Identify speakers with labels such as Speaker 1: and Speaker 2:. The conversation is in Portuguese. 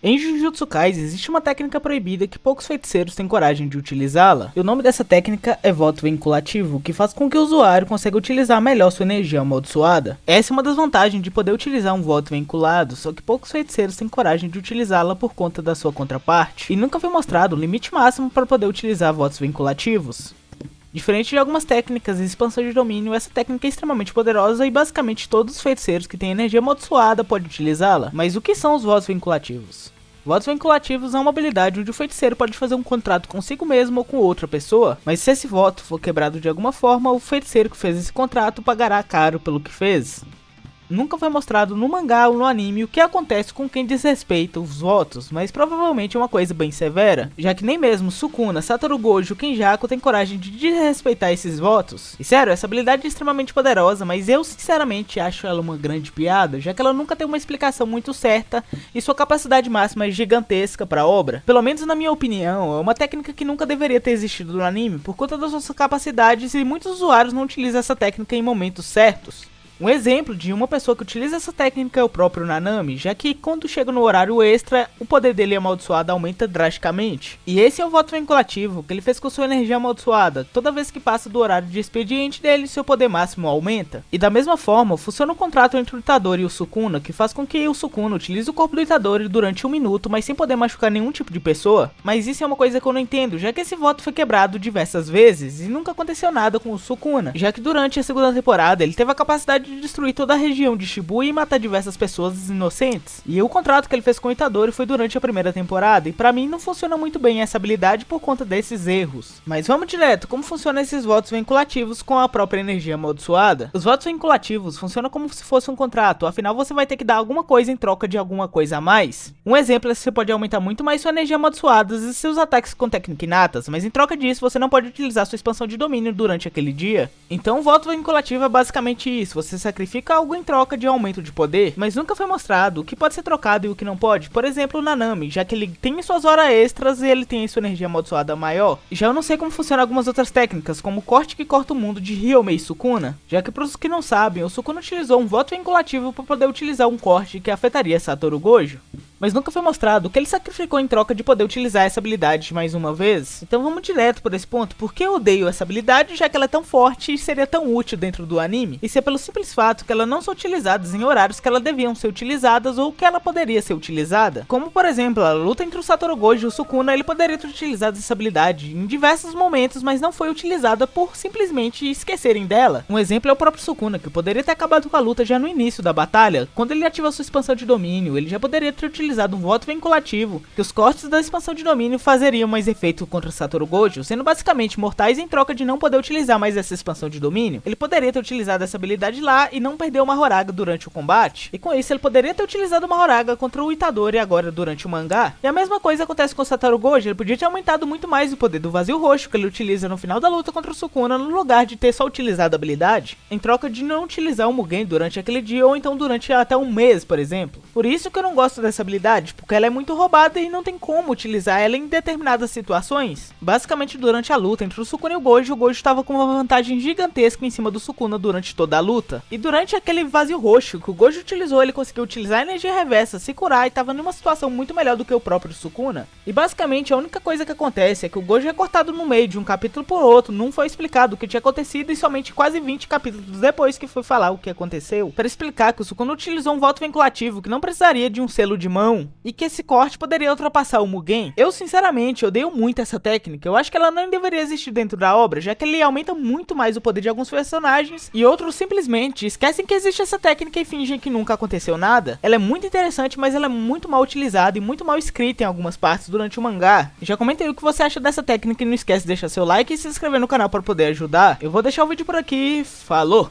Speaker 1: Em Jujutsu Kaisen existe uma técnica proibida que poucos feiticeiros têm coragem de utilizá-la. E o nome dessa técnica é voto vinculativo, que faz com que o usuário consiga utilizar melhor sua energia amaldiçoada. Essa é uma das vantagens de poder utilizar um voto vinculado, só que poucos feiticeiros têm coragem de utilizá-la por conta da sua contraparte. E nunca foi mostrado o limite máximo para poder utilizar votos vinculativos. Diferente de algumas técnicas e expansão de domínio, essa técnica é extremamente poderosa e basicamente todos os feiticeiros que têm energia amaldiçoada podem utilizá-la. Mas o que são os votos vinculativos? Votos vinculativos é uma habilidade onde o feiticeiro pode fazer um contrato consigo mesmo ou com outra pessoa, mas se esse voto for quebrado de alguma forma, o feiticeiro que fez esse contrato pagará caro pelo que fez. Nunca foi mostrado no mangá ou no anime o que acontece com quem desrespeita os votos, mas provavelmente é uma coisa bem severa, já que nem mesmo Sukuna, Satoru Gojo e Kenjaku têm coragem de desrespeitar esses votos. E sério, essa habilidade é extremamente poderosa, mas eu sinceramente acho ela uma grande piada, já que ela nunca tem uma explicação muito certa e sua capacidade máxima é gigantesca para a obra. Pelo menos na minha opinião, é uma técnica que nunca deveria ter existido no anime por conta das suas capacidades e muitos usuários não utilizam essa técnica em momentos certos. Um exemplo de uma pessoa que utiliza essa técnica é o próprio Nanami, já que quando chega no horário extra, o poder dele amaldiçoado aumenta drasticamente. E esse é o voto vinculativo que ele fez com sua energia amaldiçoada. Toda vez que passa do horário de expediente dele, seu poder máximo aumenta. E da mesma forma, funciona um contrato entre o Itadori e o Sukuna, que faz com que o Sukuna utilize o corpo do Itadori durante 1 minuto, mas sem poder machucar nenhum tipo de pessoa. Mas isso é uma coisa que eu não entendo, já que esse voto foi quebrado diversas vezes e nunca aconteceu nada com o Sukuna, já que durante a segunda temporada ele teve a capacidade de destruir toda a região de Shibuya e matar diversas pessoas inocentes. E o contrato que ele fez com o Itadori foi durante a primeira temporada, e pra mim não funciona muito bem essa habilidade por conta desses erros. Mas vamos direto, como funcionam esses votos vinculativos com a própria energia amaldiçoada? Os votos vinculativos funcionam como se fosse um contrato, afinal você vai ter que dar alguma coisa em troca de alguma coisa a mais. Um exemplo é que você pode aumentar muito mais sua energia amaldiçoada e seus ataques com técnica inatas, mas em troca disso você não pode utilizar sua expansão de domínio durante aquele dia. Então o voto vinculativo é basicamente isso, você sacrifica algo em troca de aumento de poder, mas nunca foi mostrado o que pode ser trocado e o que não pode. Por exemplo, o Nanami, já que ele tem suas horas extras e ele tem sua energia amaldiçoada maior. Já eu não sei como funcionam algumas outras técnicas, como o corte que corta o mundo de Ryomei Sukuna, já que para os que não sabem, o Sukuna utilizou um voto vinculativo para poder utilizar um corte que afetaria Satoru Gojo. Mas nunca foi mostrado o que ele sacrificou em troca de poder utilizar essa habilidade mais uma vez. Então vamos direto por esse ponto, porque eu odeio essa habilidade já que ela é tão forte e seria tão útil dentro do anime. Isso é pelo simples fato que ela não são utilizadas em horários que elas deviam ser utilizadas ou que ela poderia ser utilizada. Como por exemplo, a luta entre o Satoru Gojo e o Sukuna, ele poderia ter utilizado essa habilidade em diversos momentos, mas não foi utilizada por simplesmente esquecerem dela. Um exemplo é o próprio Sukuna, que poderia ter acabado com a luta já no início da batalha. Quando ele ativa sua expansão de domínio, ele já poderia ter utilizado um voto vinculativo, que os cortes da expansão de domínio fazeriam mais efeito contra Satoru Gojo, sendo basicamente mortais em troca de não poder utilizar mais essa expansão de domínio. Ele poderia ter utilizado essa habilidade lá e não perder uma Horaga durante o combate, e com isso ele poderia ter utilizado uma Horaga contra o Itadori agora durante o mangá. E a mesma coisa acontece com o Satoru Gojo, ele podia ter aumentado muito mais o poder do vazio roxo que ele utiliza no final da luta contra o Sukuna, no lugar de ter só utilizado a habilidade, em troca de não utilizar o Mugen durante aquele dia ou então durante até um mês, por exemplo. Por isso que eu não gosto dessa habilidade, porque ela é muito roubada e não tem como utilizar ela em determinadas situações. Basicamente durante a luta entre o Sukuna e o Gojo estava com uma vantagem gigantesca em cima do Sukuna durante toda a luta. E durante aquele vazio roxo que o Gojo utilizou, ele conseguiu utilizar a energia reversa, se curar e estava numa situação muito melhor do que o próprio Sukuna. E basicamente a única coisa que acontece é que o Gojo é cortado no meio de um capítulo por outro, não foi explicado o que tinha acontecido e somente quase 20 capítulos depois que foi falar o que aconteceu, para explicar que o Sukuna utilizou um voto vinculativo que não precisaria de um selo de mão e que esse corte poderia ultrapassar o Mugen. Eu sinceramente odeio muito essa técnica, eu acho que ela não deveria existir dentro da obra, já que ele aumenta muito mais o poder de alguns personagens e outros simplesmente esquecem que existe essa técnica e fingem que nunca aconteceu nada. Ela é muito interessante, mas ela é muito mal utilizada e muito mal escrita em algumas partes durante o mangá. Já comentei o que você acha dessa técnica e não esquece de deixar seu like e se inscrever no canal para poder ajudar. Eu vou deixar o vídeo por aqui, falou!